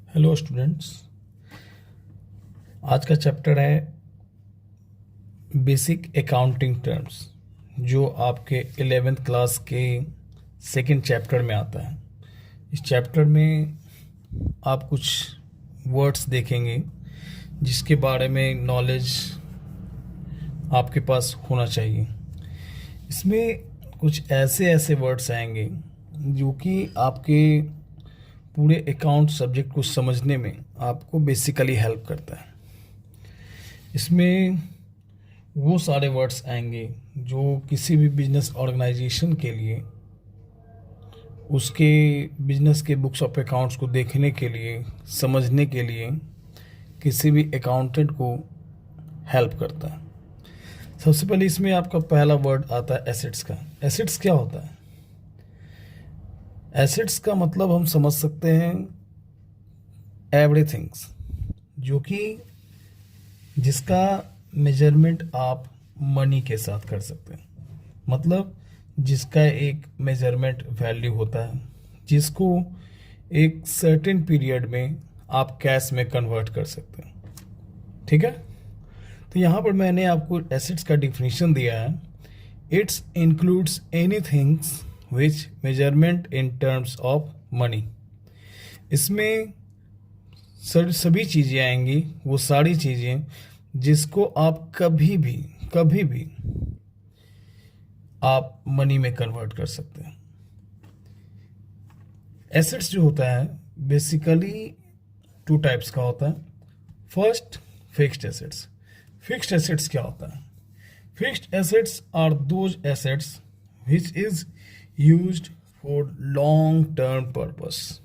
Hello students. आज का chapter है बेसिक अकाउंटिंग टर्म्स, जो आपके 11th क्लास के सेकंड चैप्टर में आता है। इस चैप्टर में आप कुछ वर्ड्स देखेंगे जिसके बारे में नॉलेज आपके पास होना चाहिए। इसमें कुछ ऐसे वर्ड्स आएंगे जो कि आपके पूरे अकाउंट सब्जेक्ट को समझने में आपको बेसिकली हेल्प करता है। इसमें वो सारे वर्ड्स आएंगे जो किसी भी बिजनेस ऑर्गेनाइजेशन के लिए उसके बिजनेस के बुक्स ऑफ अकाउंट्स को देखने के लिए, समझने के लिए किसी भी अकाउंटेंट को हेल्प करता है। सबसे पहले इसमें आपका पहला वर्ड आता है एसेट्स का। एसेट्स क्या होता है? एसेट्स का मतलब हम समझ सकते हैं एवरीथिंग्स, जो कि जिसका मेजरमेंट आप मनी के साथ कर सकते हैं। मतलब जिसका एक मेजरमेंट वैल्यू होता है, जिसको एक सर्टेन पीरियड में आप कैश में कन्वर्ट कर सकते हैं। ठीक है, तो यहाँ पर मैंने आपको एसेट्स का डिफिनीशन दिया है। It's includes anythings which measurement in terms of money. इसमें सभी चीज़ें आएंगी, वो सारी चीज़ें जिसको आप कभी भी आप मनी में कन्वर्ट कर सकते हैं। एसेट्स जो होता है बेसिकली टू टाइप्स का होता है। First, fixed assets. Fixed assets क्या होता है? Fixed assets are those assets which is used for long term purpose.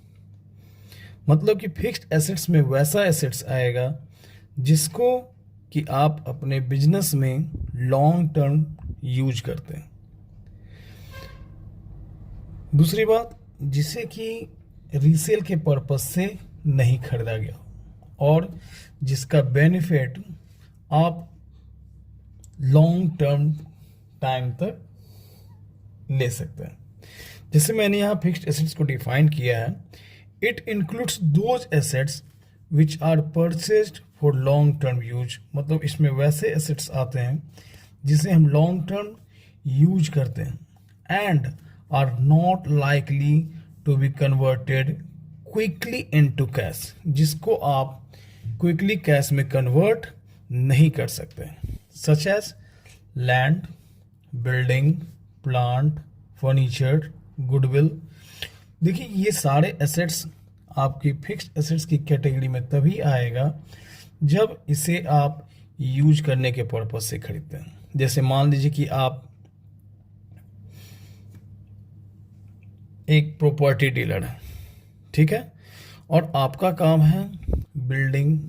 मतलब कि फिक्स्ड एसेट्स में वैसा एसेट्स आएगा जिसको कि आप अपने बिजनेस में लॉन्ग टर्म यूज करते हैं। दूसरी बात, जिसे कि रीसेल के पर्पस से नहीं खरीदा गया और जिसका बेनिफिट आप लॉन्ग टर्म टाइम तक ले सकते हैं। जैसे मैंने यहाँ फिक्स्ड एसेट्स को डिफाइन किया है, it includes those assets which are purchased for long term use. मतलब इसमें वैसे एसेट्स आते हैं जिसे हम लॉन्ग टर्म यूज करते हैं and are not likely to be converted quickly into cash, जिसको आप क्विकली कैश में कन्वर्ट नहीं कर सकते, such as land, building, plant, furniture, goodwill. देखिए, ये सारे एसेट्स आपकी फिक्स्ड एसेट्स की कैटेगरी में तभी आएगा जब इसे आप यूज करने के पर्पस से खरीदते हैं। जैसे मान लीजिए कि आप एक प्रॉपर्टी डीलर है, ठीक है, और आपका काम है बिल्डिंग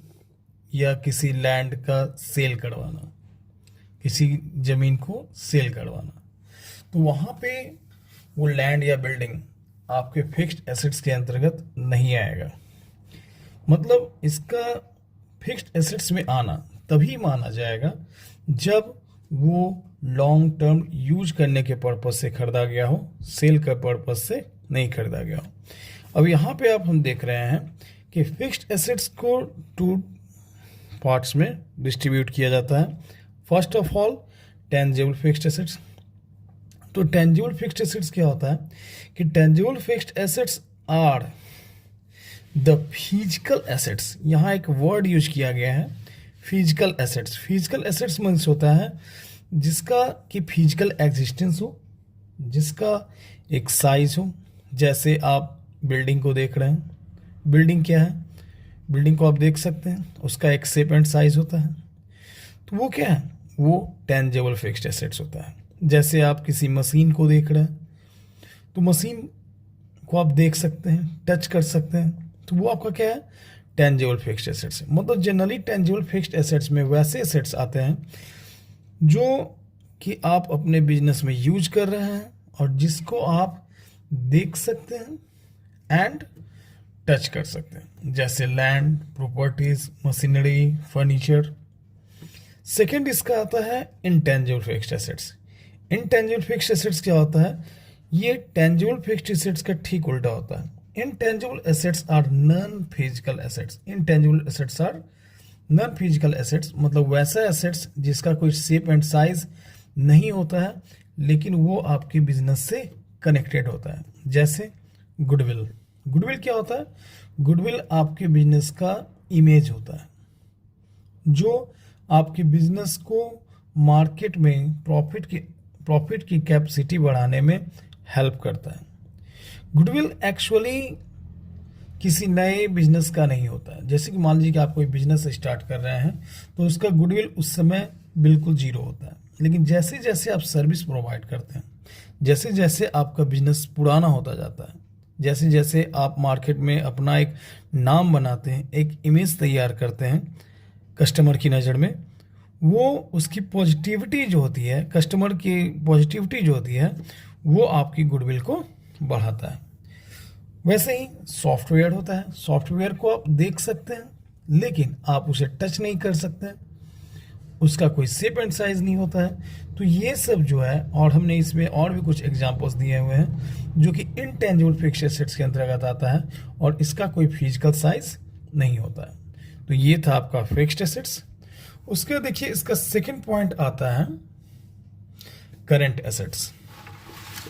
या किसी लैंड का सेल करवाना, किसी ज़मीन को सेल करवाना। तो वहाँ पे वो लैंड या बिल्डिंग आपके फिक्स्ड एसेट्स के अंतर्गत नहीं आएगा। मतलब इसका फिक्स्ड एसेट्स में आना तभी माना जाएगा जब वो लॉन्ग टर्म यूज करने के पर्पस से खरीदा गया हो, सेल का पर्पस से नहीं खरीदा गया हो। अब यहाँ पे आप हम देख रहे हैं कि फिक्स्ड एसेट्स को टू पार्ट्स में डिस्ट्रीब्यूट किया जाता है। First of all, tangible fixed assets. तो टेंजिबल फिक्स्ड एसेट्स क्या होता है कि tangible fixed assets are the physical assets. यहाँ एक वर्ड यूज किया गया है, physical assets. Physical assets means होता है जिसका कि फिजिकल एग्जिस्टेंस हो, जिसका एक साइज हो। जैसे आप बिल्डिंग को देख रहे हैं, बिल्डिंग क्या है? बिल्डिंग को आप देख सकते हैं, उसका एक शेप एंड साइज होता है। तो वो क्या है? वो टेंजिबल फिक्स्ड एसेट्स होता है। जैसे आप किसी मशीन को देख रहे हैं, तो मशीन को आप देख सकते हैं, टच कर सकते हैं, तो वो आपका क्या है? टेंजिबल फिक्स्ड एसेट्स है। मतलब जनरली टेंजिबल फिक्स्ड एसेट्स में वैसे एसेट्स आते हैं जो कि आप अपने बिजनेस में यूज कर रहे हैं और जिसको आप देख सकते हैं एंड टच कर सकते हैं, जैसे land, properties, machinery, furniture. Second इसका आता है intangible fixed assets. Intangible fixed assets क्या होता है? ये टेंजिबल फिक्स्ड एसेट्स का ठीक उल्टा होता है। intangible assets are non-physical assets. Intangible assets are non-physical assets, मतलब वैसा assets जिसका कोई शेप एंड साइज नहीं होता है लेकिन वो आपके बिजनेस से कनेक्टेड होता है। जैसे गुडविल। गुडविल क्या होता है? गुडविल आपके बिजनेस का इमेज होता है जो आपके बिजनेस को मार्केट में प्रॉफिट की कैपेसिटी बढ़ाने में हेल्प करता है। गुडविल एक्चुअली किसी नए बिजनेस का नहीं होता है। जैसे कि मान लीजिए कि आप कोई बिजनेस स्टार्ट कर रहे हैं तो उसका गुडविल उस समय बिल्कुल जीरो होता है, लेकिन जैसे जैसे आप सर्विस प्रोवाइड करते हैं, जैसे जैसे आपका बिजनेस पुराना होता जाता है, जैसे जैसे आप मार्केट में अपना एक नाम बनाते हैं, एक इमेज तैयार करते हैं कस्टमर की नज़र में, वो उसकी पॉजिटिविटी जो होती है, कस्टमर की पॉजिटिविटी जो होती है वो आपकी गुडविल को बढ़ाता है। वैसे ही सॉफ्टवेयर होता है। सॉफ्टवेयर को आप देख सकते हैं लेकिन आप उसे टच नहीं कर सकते, उसका कोई शेप एंड साइज नहीं होता है। तो ये सब जो है, और हमने इसमें और भी कुछ एग्जांपल्स दिए हुए हैं जो कि इनटेंजिबल फिक्स्ड एसेट्स के अंतर्गत आता है और इसका कोई फिजिकल साइज नहीं होता है। तो ये था आपका फिक्स्ड एसेट्स। उसके देखिए इसका सेकंड पॉइंट आता है करंट एसेट्स।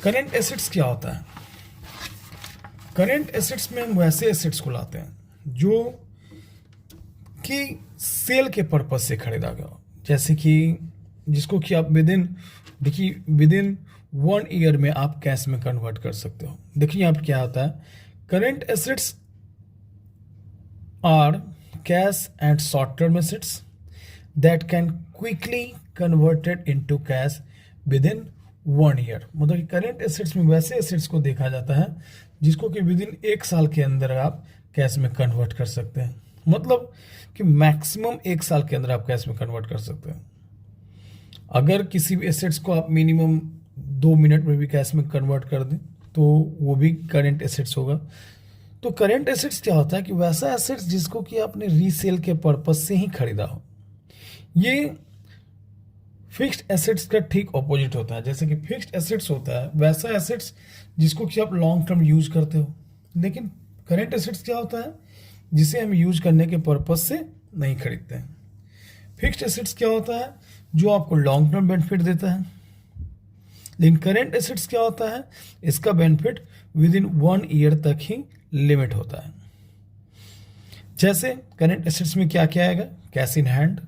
करंट एसेट्स क्या होता है? करंट एसेट्स में हम वैसे एसेट्स को लाते हैं जो कि सेल के पर्पज से खरीदा गया हो, जैसे कि जिसको कि आप विदिन 1 ईयर में आप कैश में कन्वर्ट कर सकते हो। देखिए यहाँ पर क्या होता है, current assets are cash and short term assets that can quickly converted into cash within 1 year. मतलब करंट एसेट्स में वैसे एसेट्स को देखा जाता है जिसको कि विदिन 1 साल के अंदर आप कैश में कन्वर्ट कर सकते हैं। मतलब कि मैक्सिमम 1 साल के अंदर आप कैश में कन्वर्ट कर सकते हैं। अगर किसी भी एसेट्स को आप मिनिमम 2 मिनट में भी कैश में कन्वर्ट कर दें तो वो भी करंट एसेट्स होगा। तो करंट एसेट्स क्या होता है कि वैसा एसेट्स जिसको कि आपने रीसेल के पर्पज से ही खरीदा हो। ये फिक्स्ड एसेट्स का ठीक ऑपोजिट होता है। जैसे कि फिक्स्ड एसेट्स होता है वैसा एसेट्स जिसको कि आप लॉन्ग टर्म यूज करते हो, लेकिन करंट एसेट्स क्या होता है जिसे हम यूज करने के पर्पज से नहीं खरीदते हैं। फिक्स्ड एसेट्स क्या होता है जो आपको लॉन्ग टर्म बेनिफिट देता है, लेकिन करंट एसेट्स क्या होता है इसका बेनिफिट विदिन 1 ईयर तक ही लिमिट होता है। जैसे करंट एसेट्स में क्या क्या आएगा? Cash in hand,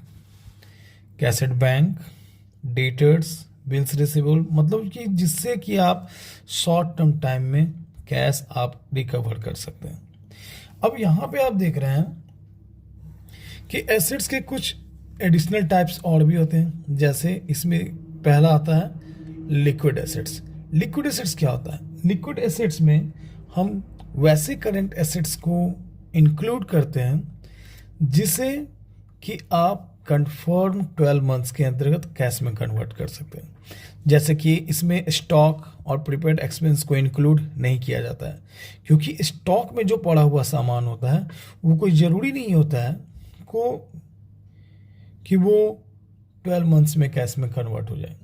cash at bank, debtors, bills receivable, मतलब कि जिससे कि आप शॉर्ट टर्म टाइम में कैश आप रिकवर कर सकते हैं। अब यहाँ पे आप देख रहे हैं कि एसेट्स के कुछ एडिशनल टाइप्स और भी होते हैं। जैसे इसमें पहला आता है लिक्विड एसेट्स। लिक्विड एसेट्स क्या होता है? लिक्विड एसेट्स में हम वैसे करंट एसेट्स को इंक्लूड करते हैं जिसे कि आप कन्फर्म 12 मंथ्स के अंतर्गत कैश में कन्वर्ट कर सकते हैं। जैसे कि इसमें स्टॉक और प्रीपेड एक्सपेंस को इंक्लूड नहीं किया जाता है, क्योंकि स्टॉक में जो पड़ा हुआ सामान होता है वो कोई ज़रूरी नहीं होता है कि वो 12 मंथ्स में कैश में कन्वर्ट हो जाए।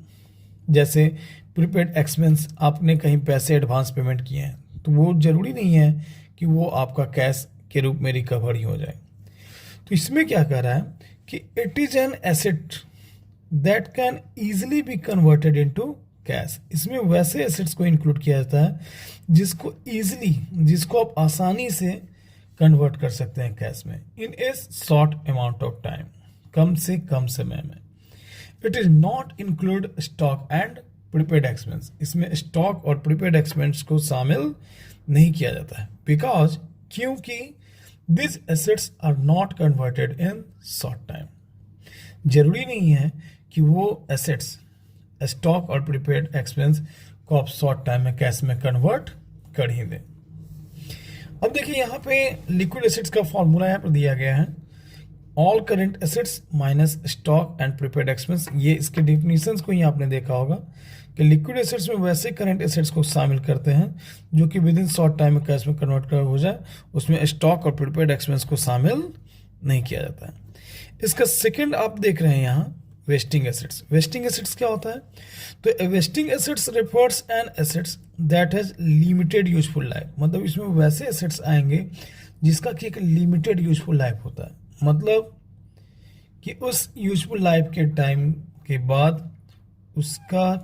जैसे प्रीपेड एक्सपेंस, आपने कहीं पैसे एडवांस पेमेंट किए हैं तो वो ज़रूरी नहीं है कि वो आपका कैश के रूप में रिकवर ही हो जाए। तो इसमें क्या कह रहा है कि it is an asset that can easily be converted into cash. इसमें वैसे एसेट्स को इंक्लूड किया जाता है जिसको आप आसानी से कन्वर्ट कर सकते हैं कैश में in a short amount of time, कम से कम समय में। It is not include stock and prepaid expense. इसमें स्टॉक और प्रीपेड एक्सपेंस को शामिल नहीं किया जाता है क्योंकि these assets are not converted in short time। जरूरी नहीं है कि वो एसेट्स स्टॉक और प्रीपेड एक्सपेंस को आप शॉर्ट टाइम में कैश में कन्वर्ट कर ही दें। अब देखिए यहाँ पे लिक्विड एसेट्स का फॉर्मूला यहाँ पर दिया गया है, all current assets minus stock and prepaid expense. ये इसके डिफिनीशंस को ही आपने देखा होगा कि लिक्विड एसेट्स में वैसे करंट एसेट्स को शामिल करते हैं जो कि विद इन शॉर्ट टाइम में कैश में कन्वर्ट कर हो जाए, उसमें स्टॉक और प्रीपेड एक्सपेंस को शामिल नहीं किया जाता है। इसका सेकंड आप देख रहे हैं यहाँ वेस्टिंग एसेट्स। वेस्टिंग एसेट्स क्या होता है? तो wasting assets refers an assets that has limited useful life. मतलब इसमें वैसे एसेट्स आएंगे जिसका कि एक लिमिटेड यूजफुल लाइफ होता है। मतलब कि उस यूजफुल लाइफ के टाइम के बाद उसका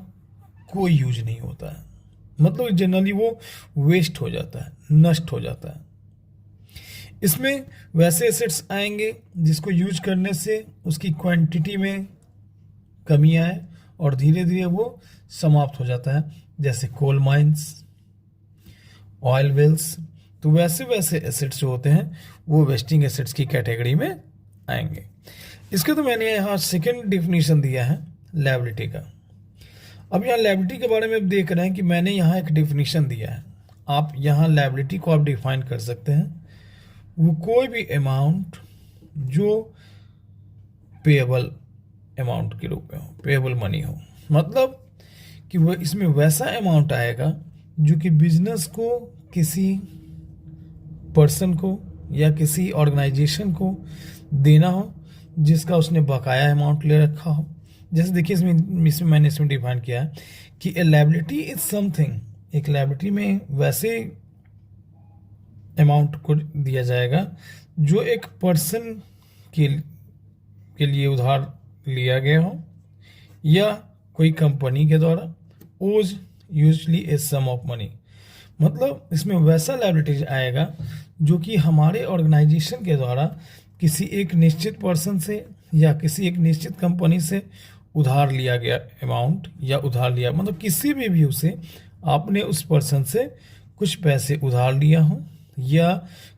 कोई यूज नहीं होता है। मतलब जनरली वो वेस्ट हो जाता है, नष्ट हो जाता है। इसमें वैसे एसेट्स आएंगे जिसको यूज करने से उसकी क्वांटिटी में कमी आए और धीरे धीरे वो समाप्त हो जाता है, जैसे कोल माइंस, ऑयल वेल्स। तो वैसे वैसे एसेट्स जो होते हैं वो वेस्टिंग एसेट्स की कैटेगरी में आएंगे। इसके तो मैंने यहाँ सेकेंड डिफिनीशन दिया है लायबिलिटी का। अब यहाँ लायबिलिटी के बारे में देख रहे हैं कि मैंने यहाँ एक डिफिनीशन दिया है। आप यहाँ लायबिलिटी को आप डिफाइन कर सकते हैं, वो कोई भी अमाउंट जो पेएबल अमाउंट के रूप में हो, पेएबल मनी हो। मतलब कि वो इसमें वैसा अमाउंट आएगा जो कि बिजनेस को, किसी पर्सन को या किसी ऑर्गेनाइजेशन को देना हो, जिसका उसने बकाया अमाउंट ले रखा हो। जैसे देखिए इसमें मैंने इसमें डिफाइन किया है कि ए लायबिलिटी इज समथिंग, एक लायबिलिटी में वैसे अमाउंट को दिया जाएगा जो एक पर्सन के लिए उधार लिया गया हो या कोई कंपनी के द्वारा, owes usually a sum of money. मतलब इसमें वैसा लायबिलिटीज आएगा जो कि हमारे ऑर्गेनाइजेशन के द्वारा किसी एक निश्चित पर्सन से या किसी एक निश्चित कंपनी से उधार लिया गया अमाउंट, या उधार लिया मतलब किसी भी व्यू से आपने उस पर्सन से कुछ पैसे उधार लिया हो या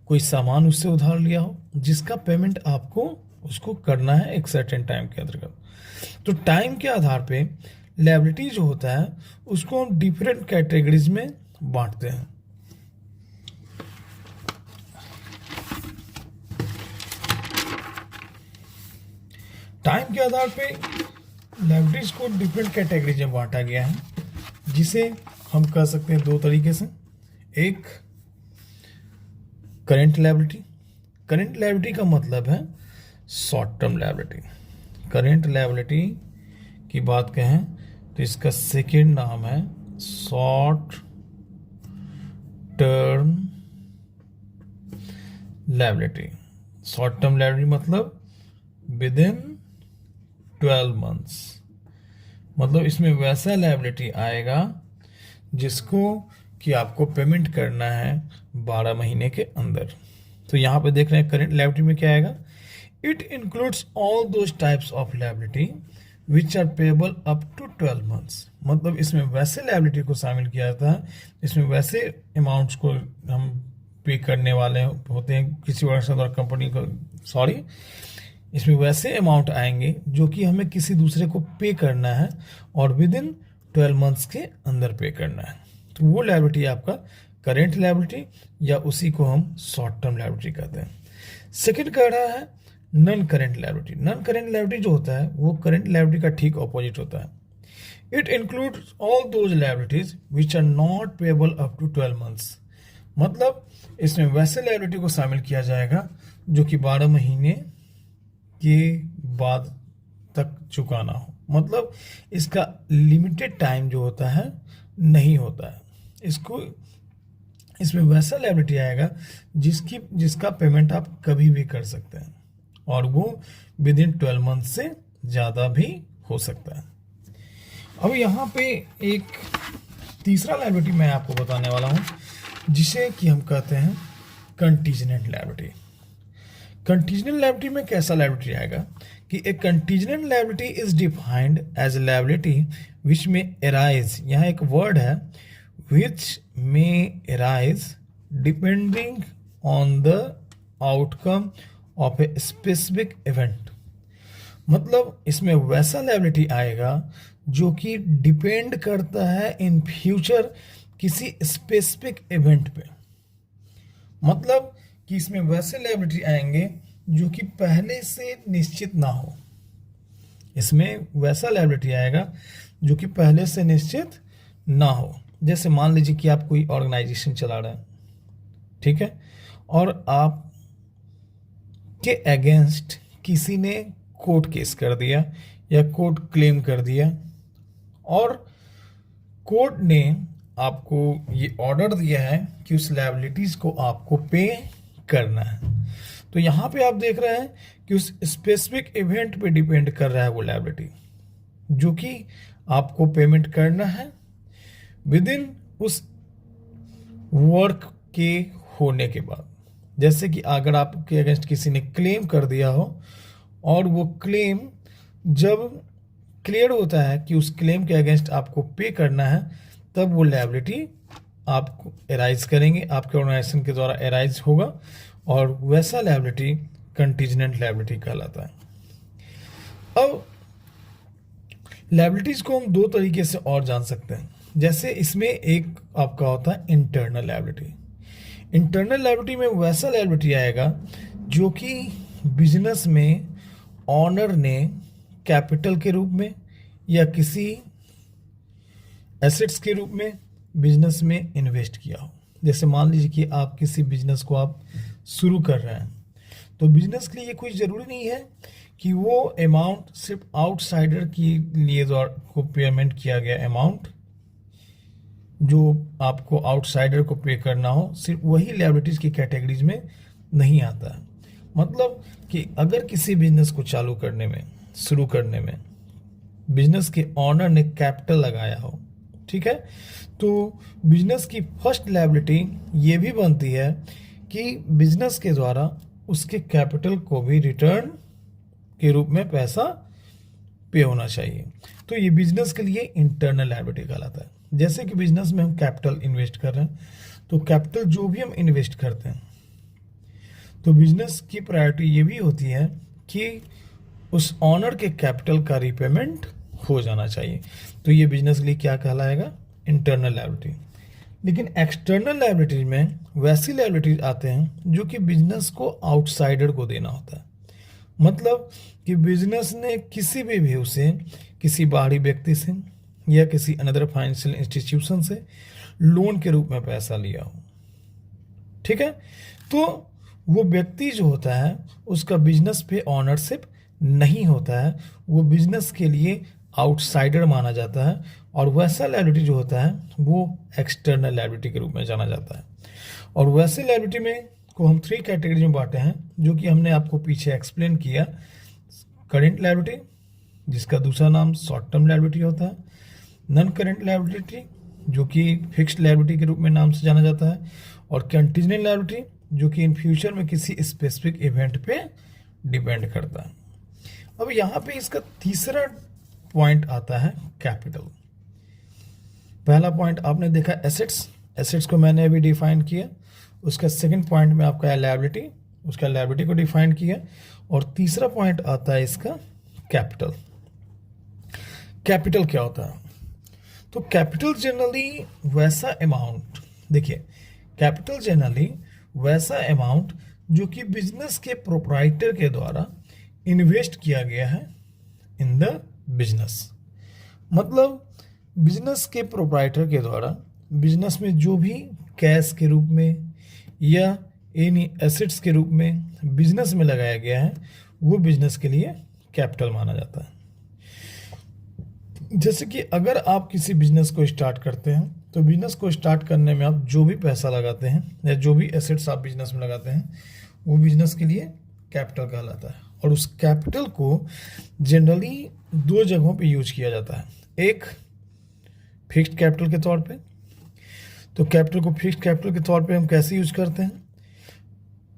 कोई सामान उससे उधार लिया हो, जिसका पेमेंट आपको उसको करना है एक सर्टेन टाइम के अंतर्गत। तो टाइम के आधार पे लायबिलिटी जो होता है उसको हम डिफरेंट कैटेगरीज में बांटते हैं। टाइम के आधार पे लायबिलिटीज को डिफरेंट कैटेगरीज में बांटा गया है, जिसे हम कह सकते हैं दो तरीके से। एक करेंट लायबिलिटी। करेंट लायबिलिटी का मतलब है short term liability. Current liability की बात कहें तो इसका सेकेंड नाम है short term liability. Short term liability मतलब विद इन 12 मंथ्स। मतलब इसमें वैसा लायबिलिटी आएगा जिसको कि आपको पेमेंट करना है 12 महीने के अंदर। तो यहाँ पे देख रहे हैं करेंट लायबिलिटी में क्या आएगा, it includes all those types of liability which are payable up to 12 months. मतलब इसमें वैसे लायबिलिटी को शामिल किया जाता है, इसमें वैसे अमाउंट्स को हम पे करने वाले होते हैं किसी और कंपनी को, इसमें वैसे अमाउंट आएंगे जो कि हमें किसी दूसरे को पे करना है और विद इन 12 मंथ्स के अंदर पे करना है। तो वो लायबिलिटी आपका करेंट लायबिलिटी, या उसी को हम शॉर्ट टर्म लायबिलिटी कहते हैं। सेकंड कह रहा है non current liability. Non current liability जो होता है वो करेंट लायबिलिटी का ठीक ऑपोजिट होता है। It includes all those liabilities which are not payable up to 12 months. मतलब इसमें वैसे लायबिलिटी को शामिल किया जाएगा जो कि 12 महीने के बाद तक चुकाना हो। मतलब इसका लिमिटेड टाइम जो होता है नहीं होता है। इसमें वैसा लायबिलिटी आएगा जिसका पेमेंट आप कभी भी कर सकते हैं और वो विद इन 12 मंथ से ज़्यादा भी हो सकता है। अब यहाँ पे एक तीसरा लायबिलिटी मैं आपको बताने वाला हूँ जिसे कि हम कहते हैं कंटीजेंट लायबिलिटी। कंटीजेंट लायबिलिटी में कैसा लायबिलिटी आएगा कि एक contingent liability is defined as a liability which may arise, यहाँ एक वर्ड है which may arise depending on the outcome of a specific event. मतलब इसमें वैसा लायबिलिटी आएगा जो कि डिपेंड करता है इन फ्यूचर किसी स्पेसिफिक इवेंट पे। मतलब कि इसमें वैसे लायबिलिटी आएंगे जो कि पहले से निश्चित ना हो। इसमें वैसा लायबिलिटी आएगा जो कि पहले से निश्चित ना हो। जैसे मान लीजिए कि आप कोई ऑर्गेनाइजेशन चला रहे हैं, ठीक है, और आप के अगेंस्ट किसी ने कोर्ट केस कर दिया या कोर्ट क्लेम कर दिया और कोर्ट ने आपको ये ऑर्डर दिया है कि उस लायबिलिटीज को आपको पे करना है। तो यहाँ पे आप देख रहे हैं कि उस स्पेसिफिक इवेंट पे डिपेंड कर रहा है वो लायबिलिटी, जो कि आपको पेमेंट करना है विद इन उस वर्क के होने के बाद। जैसे कि अगर आपके अगेंस्ट किसी ने क्लेम कर दिया हो और वो क्लेम जब क्लियर होता है कि उस क्लेम के अगेंस्ट आपको पे करना है, तब वो लायबिलिटी आपको एराइज करेंगे, आपके ऑर्गेनाइजेशन के द्वारा एराइज होगा और वैसा लायबिलिटी कंटीजेंट लायबिलिटी कहलाता है। अब लायबिलिटीज को हम दो तरीके से और जान सकते हैं। जैसे इसमें एक आपका होता है इंटरनल लायबिलिटी। इंटरनल लायबिलिटी में वैसा लायबिलिटी आएगा जो कि बिजनेस में ऑनर ने कैपिटल के रूप में या किसी एसेट्स के रूप में बिजनेस में इन्वेस्ट किया हो। जैसे मान लीजिए कि आप किसी बिजनेस को आप शुरू कर रहे हैं, तो बिजनेस के लिए ये कोई ज़रूरी नहीं है कि वो अमाउंट सिर्फ आउटसाइडर के लिए को पेमेंट किया गया अमाउंट जो आपको आउटसाइडर को पे करना हो, सिर्फ वही लायबिलिटीज की कैटेगरीज में नहीं आता है। मतलब कि अगर किसी बिजनेस को चालू करने में, शुरू करने में बिजनेस के ऑनर ने कैपिटल लगाया हो, ठीक है, तो बिजनेस की फर्स्ट लायबिलिटी ये भी बनती है कि बिजनेस के द्वारा उसके कैपिटल को भी रिटर्न के रूप में पैसा पे होना चाहिए। तो ये बिजनेस के लिए इंटरनल लायबिलिटी कहलाता है। जैसे कि बिजनेस में हम कैपिटल इन्वेस्ट कर रहे हैं, तो कैपिटल जो भी हम इन्वेस्ट करते हैं, तो बिजनेस की प्रायोरिटी ये भी होती है कि उस ऑनर के कैपिटल का रीपेमेंट हो जाना चाहिए। तो ये बिजनेस के लिए क्या कहलाएगा? Internal liability. लेकिन एक्सटर्नल लायबिलिटीज में वैसी लायबिलिटीज आते हैं जो कि बिजनेस को आउटसाइडर को देना होता है। मतलब कि बिजनेस ने किसी भी व्यू से, किसी बाहरी व्यक्ति से या किसी अनदर फाइनेंशियल इंस्टीट्यूशन से लोन के रूप में पैसा लिया हो, ठीक है, तो वो व्यक्ति जो होता है उसका बिजनेस पे ऑनरशिप नहीं होता है, वो बिजनेस के लिए आउटसाइडर माना जाता है और वैसा लायबिलिटी जो होता है वो एक्सटर्नल लायबिलिटी के रूप में जाना जाता है। और वैसे लायबिलिटी में को हम 3 कैटेगरी में बांटे हैं, जो कि हमने आपको पीछे एक्सप्लेन किया। करेंट लायबिलिटी, जिसका दूसरा नाम शॉर्ट टर्म लायबिलिटी होता है, नॉन करेंट लायबिलिटी जो कि फिक्स्ड लायबिलिटी के रूप में नाम से जाना जाता है, और कंटीजेंट लायबिलिटी जो कि इन फ्यूचर में किसी स्पेसिफिक इवेंट पे डिपेंड करता है। अब यहाँ पे इसका तीसरा पॉइंट आता है कैपिटल। पहला पॉइंट आपने देखा एसेट्स, एसेट्स को मैंने अभी डिफाइन किया। उसका सेकंड पॉइंट में आपका लायबिलिटी, उसका लायबिलिटी को डिफाइन किया। और तीसरा पॉइंट आता है इसका कैपिटल। कैपिटल क्या होता है? तो कैपिटल जनरली वैसा अमाउंट, देखिए कैपिटल जनरली वैसा अमाउंट जो कि बिजनेस के प्रोप्राइटर के द्वारा इन्वेस्ट किया गया है इन द बिजनेस। मतलब बिजनेस के प्रोप्राइटर के द्वारा बिजनेस में जो भी कैश के रूप में या एनी एसेट्स के रूप में बिजनेस में लगाया गया है, वो बिजनेस के लिए कैपिटल माना जाता है। जैसे कि अगर आप किसी बिजनेस को स्टार्ट करते हैं, तो बिजनेस को स्टार्ट करने में आप जो भी पैसा लगाते हैं या जो भी एसेट्स आप बिजनेस में लगाते हैं, वो बिजनेस के लिए कैपिटल कहलाता है। और उस कैपिटल को जनरली 2 जगहों पे यूज किया जाता है। एक फिक्स्ड कैपिटल के तौर पे। तो कैपिटल को फिक्स्ड कैपिटल के तौर पे हम कैसे यूज करते हैं?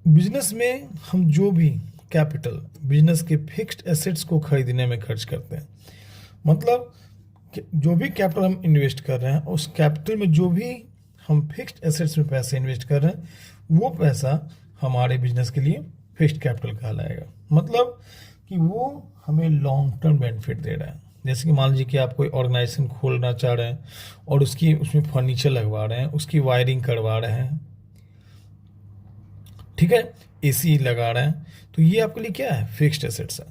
बिजनेस में हम जो भी कैपिटल बिजनेस के फिक्स्ड एसेट्स को खरीदने में खर्च करते हैं। मतलब जो भी कैपिटल हम इन्वेस्ट कर रहे हैं, उस कैपिटल में जो भी हम फिक्स्ड एसेट्स में पैसे इन्वेस्ट कर रहे हैं, वो पैसा हमारे बिजनेस के लिए फिक्स्ड कैपिटल कहलाएगा। मतलब कि वो हमें लॉन्ग टर्म बेनिफिट दे रहा है। जैसे कि मान लीजिए कि आप कोई ऑर्गेनाइजेशन खोलना चाह रहे हैं और उसमें फर्नीचर लगवा रहे हैं, उसकी वायरिंग करवा रहे हैं, ठीक है, एसी लगा रहे हैं, तो ये आपके लिए क्या है? फिक्स्ड एसेट्स है।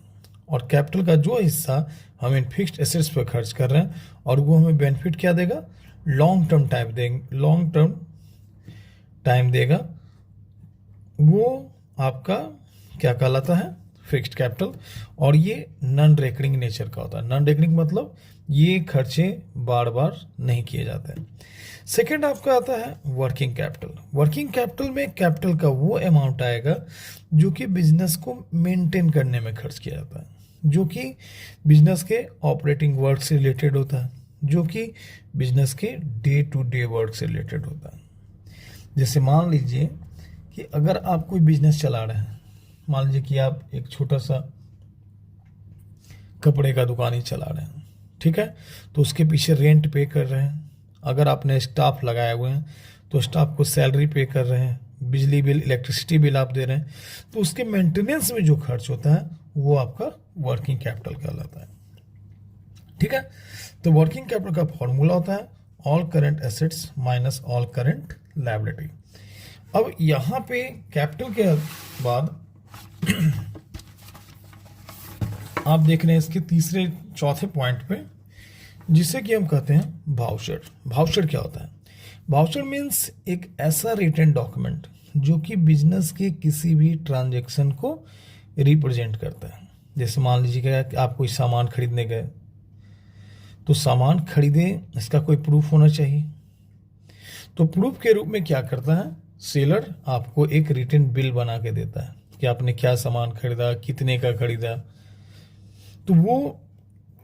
और कैपिटल का जो हिस्सा हम इन फिक्स्ड एसेट्स पर खर्च कर रहे हैं, और वो हमें बेनिफिट क्या देगा? लॉन्ग टर्म टाइम देगा। वो आपका क्या कहलाता है? फिक्स्ड कैपिटल, और ये नॉन रेकरिंग नेचर का होता है। नॉन रेकरिंग मतलब ये खर्चे बार बार नहीं किए जाते हैं। सेकेंड आपका आता है वर्किंग कैपिटल। वर्किंग कैपिटल में कैपिटल का वो अमाउंट आएगा जो कि बिजनेस को मेंटेन करने में खर्च किया जाता है, जो कि बिजनेस के ऑपरेटिंग वर्क से रिलेटेड होता है, जो कि बिजनेस के डे टू डे वर्क से रिलेटेड होता है। जैसे मान लीजिए कि अगर आप कोई बिजनेस चला रहे हैं, मान लीजिए कि आप एक छोटा सा कपड़े का दुकान ही चला रहे हैं, ठीक है, तो उसके पीछे रेंट पे कर रहे हैं। अगर आपने स्टाफ लगाए हुए हैं तो स्टाफ को सैलरी पे कर रहे हैं, बिजली बिल, इलेक्ट्रिसिटी बिल आप दे रहे हैं, तो उसके मेंटेनेंस में जो खर्च होता है वो आपका वर्किंग कैपिटल कहलाता है। ठीक है, तो वर्किंग कैपिटल का फॉर्मूला होता है all current assets minus all current liability. अब यहां पे कैपिटल के बाद आप देख रहे हैं इसके तीसरे चौथे पॉइंट पे, जिसे कि हम कहते हैं वाउचर। वाउचर क्या होता है? वाउचर मीन्स एक ऐसा रिटन डॉक्यूमेंट जो कि बिजनेस के किसी भी ट्रांजैक्शन को रिप्रेजेंट करता है। जैसे मान लीजिए कि आप कोई सामान खरीदने गए, तो सामान खरीदे इसका कोई प्रूफ होना चाहिए। तो प्रूफ के रूप में क्या करता है, सेलर आपको एक रिटन बिल बना के देता है कि आपने क्या सामान खरीदा, कितने का खरीदा। तो वो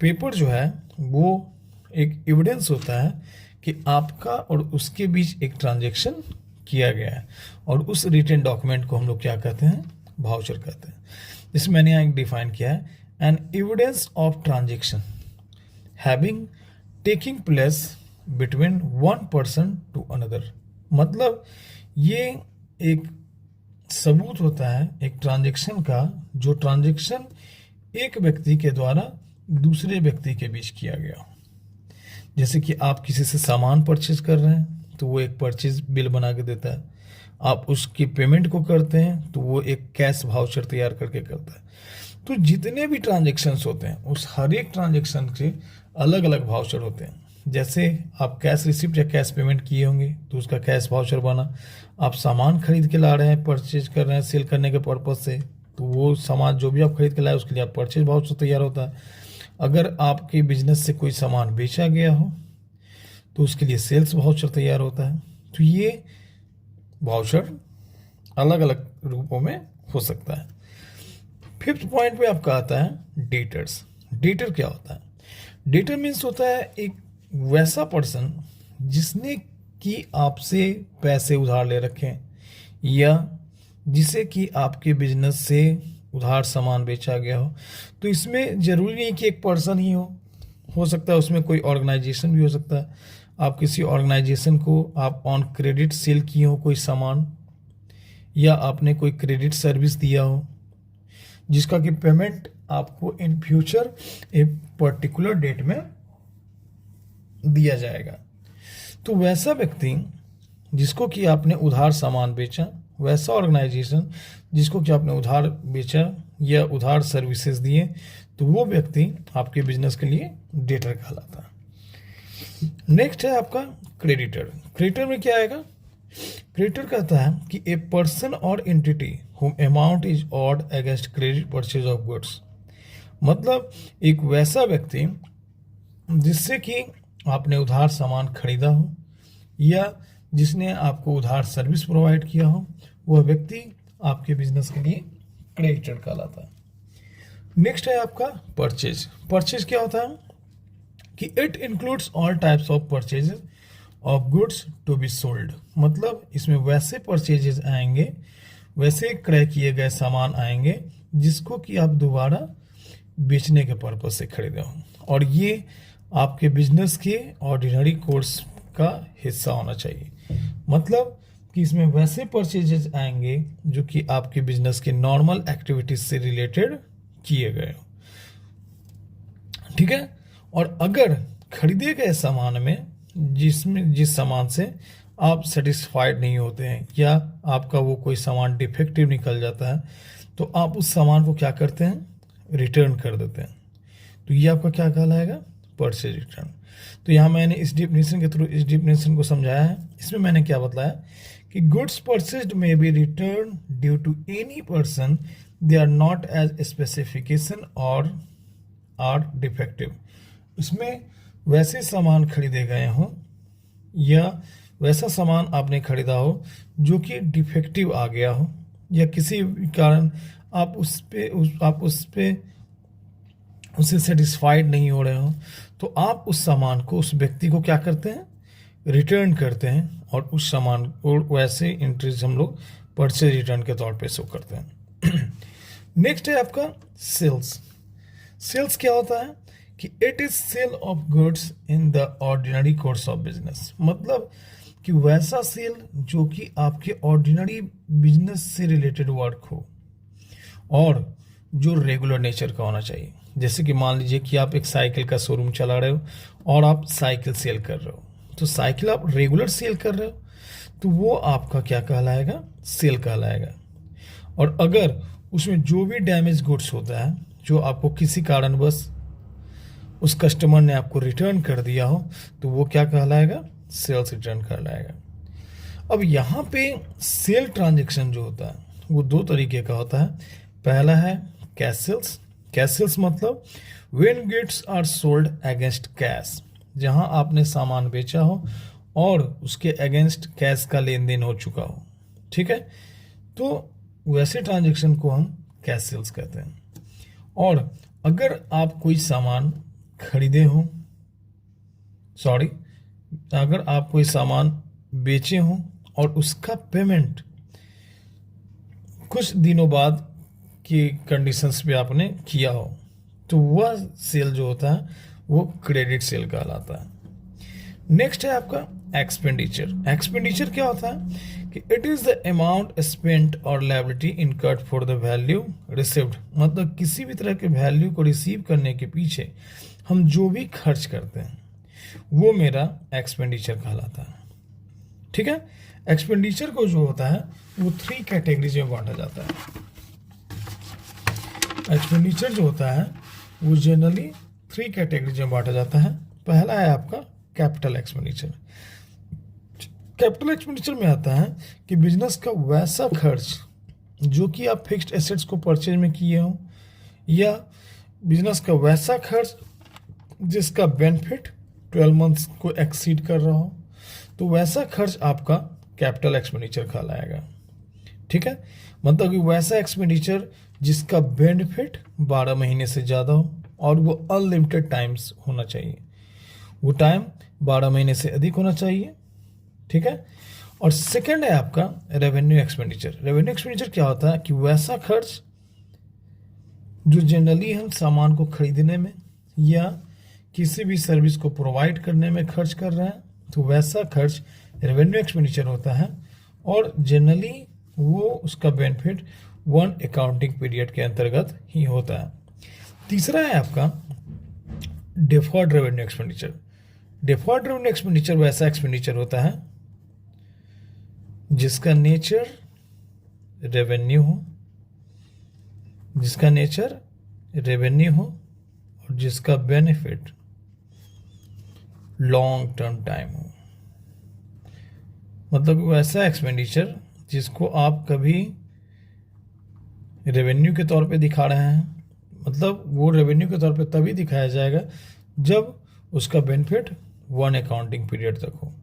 पेपर जो है वो एक एविडेंस होता है कि आपका और उसके बीच एक ट्रांजैक्शन किया गया है, और उस रिटन डॉक्यूमेंट को हम लोग क्या कहते हैं, वाउचर कहते हैं। इसमें मैंने यहाँ एक डिफाइन किया है, an evidence of transaction having taking place between one person to another. मतलब ये एक सबूत होता है एक ट्रांजैक्शन का, जो ट्रांजैक्शन एक व्यक्ति के द्वारा दूसरे व्यक्ति के बीच किया गया। जैसे कि आप किसी से सामान परचेज कर रहे हैं तो वो एक परचेज बिल बना के देता है, आप उसकी पेमेंट को करते हैं तो वो एक कैश वाउचर तैयार करके करता है। तो जितने भी ट्रांजैक्शंस होते हैं उस हर एक ट्रांजैक्शन के अलग अलग वाउचर होते हैं। जैसे आप कैश रिसिप्ट या कैश पेमेंट किए होंगे तो उसका कैश वाउचर बना। आप सामान खरीद के ला रहे हैं, परचेज कर रहे हैं सेल करने के पर्पज से, तो वो सामान जो भी आप खरीद के लाए उसके लिए आप परचेज वाउचर तैयार होता है। अगर आपके बिजनेस से कोई सामान बेचा गया हो तो उसके लिए सेल्स वाउचर तैयार होता है। तो ये वाउचर अलग अलग रूपों में हो सकता है। फिफ्थ पॉइंट पे आपका आता है डेटर्स। डेटर क्या होता है? डेटर मीन्स होता है एक वैसा पर्सन जिसने कि आपसे पैसे उधार ले रखे हैं, या जिसे कि आपके बिजनेस से उधार सामान बेचा गया हो। तो इसमें जरूरी नहीं कि एक पर्सन ही हो सकता है उसमें कोई ऑर्गेनाइजेशन भी हो सकता है। आप किसी ऑर्गेनाइजेशन को आप ऑन क्रेडिट सेल किए हो कोई सामान, या आपने कोई क्रेडिट सर्विस दिया हो जिसका कि पेमेंट आपको इन फ्यूचर एक पर्टिकुलर डेट में दिया जाएगा। तो वैसा व्यक्ति जिसको कि आपने उधार सामान बेचा, वैसा ऑर्गेनाइजेशन जिसको कि आपने उधार बेचा या उधार सर्विसेज दिए, तो वो व्यक्ति आपके बिजनेस के लिए डेटर कहलाता है। नेक्स्ट है आपका क्रेडिटर। क्रेडिटर में क्या आएगा? क्रेडिटर कहता है कि ए पर्सन और एंटिटी हुम amount is odd against credit purchase of goods. मतलब एक वैसा व्यक्ति जिससे कि आपने उधार सामान खरीदा हो या जिसने आपको उधार सर्विस प्रोवाइड किया हो, वह व्यक्ति आपके बिजनेस के लिए क्रेडिटर कहलाता है। नेक्स्ट है आपका परचेज। परचेज क्या होता है कि it includes all types of purchases of goods to be sold. मतलब इसमें वैसे परचेजेस आएंगे, वैसे क्रय किए गए सामान आएंगे जिसको कि आप दोबारा बेचने के पर्पज से खरीदे हो, और ये आपके बिजनेस के ऑर्डिनरी कोर्स का हिस्सा होना चाहिए। मतलब कि इसमें वैसे परचेजेस आएंगे जो कि आपके बिजनेस के नॉर्मल एक्टिविटीज से रिलेटेड किए गए हो, ठीक है। और अगर खरीदे गए सामान में जिस सामान से आप सेटिस्फाइड नहीं होते हैं या आपका वो कोई सामान डिफेक्टिव निकल जाता है, तो आप उस सामान को क्या करते हैं, रिटर्न कर देते हैं। तो ये आपका क्या कहलाएगा, परचेज रिटर्न। तो यहाँ मैंने इस डिफिनेशन के थ्रू इस डिफिनेशन को समझाया है। इसमें मैंने क्या बताया कि goods purchased may be return due to any person they are not as specification और आर डिफेक्टिव। इसमें वैसे सामान खरीदे गए हों या वैसा सामान आपने खरीदा हो जो कि डिफेक्टिव आ गया हो या किसी कारण आप उससे सेटिस्फाइड नहीं हो रहे हो, तो आप उस सामान को उस व्यक्ति को क्या करते हैं, रिटर्न करते हैं और उस सामान को वैसे इंटरेस्ट हम लोग परचेज रिटर्न के तौर पे शो करते हैं। नेक्स्ट है आपका सेल्स। सेल्स क्या होता है कि it is sale of goods in the ordinary course of business, मतलब कि वैसा सेल जो कि आपके ऑर्डिनरी बिजनेस से रिलेटेड वर्क हो और जो रेगुलर नेचर का होना चाहिए। जैसे कि मान लीजिए कि आप एक साइकिल का शोरूम चला रहे हो और आप साइकिल सेल कर रहे हो, तो साइकिल आप रेगुलर सेल कर रहे हो तो वो आपका क्या कहलाएगा, सेल कहलाएगा। और अगर उसमें जो भी डैमेज गुड्स होता है जो आपको किसी कारणवश उस कस्टमर ने आपको रिटर्न कर दिया हो तो वो क्या कहलाएगा, सेल्स रिटर्न कहलाएगा। अब यहाँ पे सेल ट्रांजैक्शन जो होता है वो दो तरीके का होता है। पहला है कैश सेल्स। कैश सेल्स मतलब when goods are sold against cash, जहाँ आपने सामान बेचा हो और उसके अगेंस्ट कैश का लेन देन हो चुका हो, ठीक है, तो वैसे ट्रांजैक्शन को हम कैश सेल्स कहते हैं। और अगर आप कोई सामान खरीदे हो, अगर आप कोई सामान बेचे हो और उसका पेमेंट कुछ दिनों बाद की कंडीशंस पे आपने किया हो, तो वह सेल जो होता है वो क्रेडिट सेल कहलाता है। नेक्स्ट है आपका एक्सपेंडिचर। एक्सपेंडिचर क्या होता है कि it is the amount spent और liability incurred for the value received, मतलब किसी भी तरह के वैल्यू को रिसीव करने के पीछे हम जो भी खर्च करते हैं वो मेरा एक्सपेंडिचर कहलाता है, ठीक है। एक्सपेंडिचर को जो होता है वो 3 कैटेगरीज में बांटा जाता है। एक्सपेंडिचर जो होता है वो जनरली 3 कैटेगरीज में बांटा जाता है। पहला है आपका कैपिटल एक्सपेंडिचर। कैपिटल एक्सपेंडिचर में आता है कि बिजनेस का वैसा खर्च जो कि आप फिक्स्ड एसेट्स को परचेज में किए हो या बिजनेस का वैसा खर्च जिसका बेनिफिट 12 मंथ्स को एक्सीड कर रहा हो, तो वैसा खर्च आपका कैपिटल एक्सपेंडिचर कहलाएगा, ठीक है। मतलब कि वैसा एक्सपेंडिचर जिसका बेनिफिट 12 महीने से ज़्यादा हो और वो अनलिमिटेड टाइम्स होना चाहिए, वो टाइम 12 महीने से अधिक होना चाहिए, ठीक है। और सेकंड है आपका रेवेन्यू एक्सपेंडिचर। रेवेन्यू एक्सपेंडिचर क्या होता है कि वैसा खर्च जो जनरली हम सामान को खरीदने में या किसी भी सर्विस को प्रोवाइड करने में खर्च कर रहे हैं, तो वैसा खर्च रेवेन्यू एक्सपेंडिचर होता है और जनरली वो उसका बेनिफिट 1 अकाउंटिंग पीरियड के अंतर्गत ही होता है। तीसरा है आपका deferred revenue expenditure. Deferred revenue expenditure वैसा एक्सपेंडिचर होता है जिसका नेचर रेवेन्यू हो, और जिसका बेनिफिट लॉन्ग टर्म टाइम हो। मतलब वैसा एक्सपेंडिचर जिसको आप कभी रेवेन्यू के तौर पे दिखा रहे हैं, मतलब वो रेवेन्यू के तौर पे तभी दिखाया जाएगा जब उसका बेनिफिट 1 अकाउंटिंग पीरियड तक हो।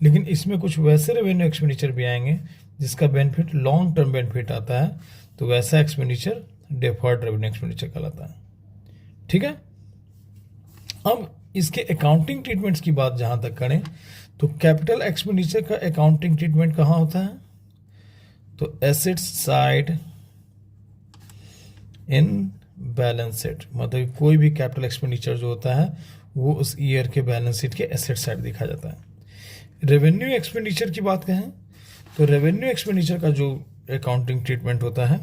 लेकिन इसमें कुछ वैसे रेवेन्यू एक्सपेंडिचर भी आएंगे जिसका बेनिफिट लॉन्ग टर्म बेनिफिट आता है, तो वैसा एक्सपेंडिचर डिफर्ड रेवेन्यू एक्सपेंडिचर कहलाता है, ठीक है। अब इसके अकाउंटिंग ट्रीटमेंट्स की बात जहां तक करें तो कैपिटल एक्सपेंडिचर का अकाउंटिंग ट्रीटमेंट कहाँ होता है, तो assets side in balance sheet, मतलब कोई भी कैपिटल एक्सपेंडिचर जो होता है वो उस ईयर के बैलेंस शीट के एसेट साइड दिखा जाता है। रेवेन्यू एक्सपेंडिचर की बात कहें तो रेवेन्यू एक्सपेंडिचर का जो अकाउंटिंग ट्रीटमेंट होता है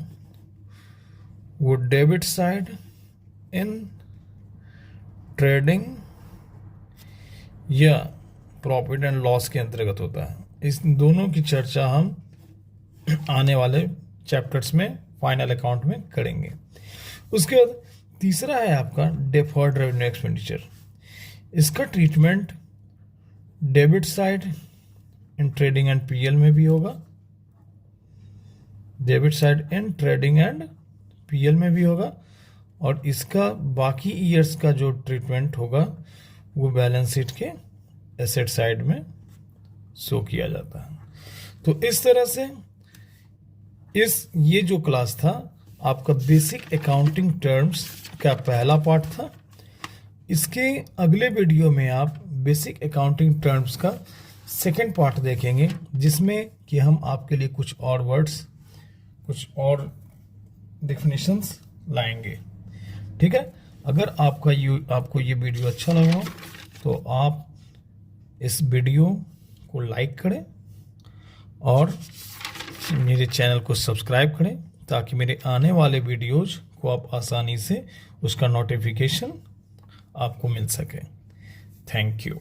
वो डेबिट साइड इन ट्रेडिंग या प्रॉफिट एंड लॉस के अंतर्गत होता है। इस दोनों की चर्चा हम आने वाले चैप्टर्स में फाइनल अकाउंट में करेंगे। उसके बाद तीसरा है आपका डिफर्ड रेवेन्यू एक्सपेंडिचर। इसका treatment debit side in trading and PL में भी होगा debit side in trading and PL में भी होगा, और इसका बाकी ईयर्स का जो ट्रीटमेंट होगा वो बैलेंस शीट के एसेट साइड में शो किया जाता है। तो इस तरह से ये जो क्लास था आपका बेसिक अकाउंटिंग टर्म्स का पहला पार्ट था। इसके अगले वीडियो में आप बेसिक अकाउंटिंग टर्म्स का सेकंड पार्ट देखेंगे, जिसमें कि हम आपके लिए कुछ और वर्ड्स, कुछ और डेफिनेशंस लाएंगे। ठीक है, अगर आपको ये वीडियो अच्छा लगा हो तो आप इस वीडियो को लाइक करें और मेरे चैनल को सब्सक्राइब करें, ताकि मेरे आने वाले वीडियोज को आप आसानी से उसका नोटिफिकेशन आपको मिल सके। Thank you.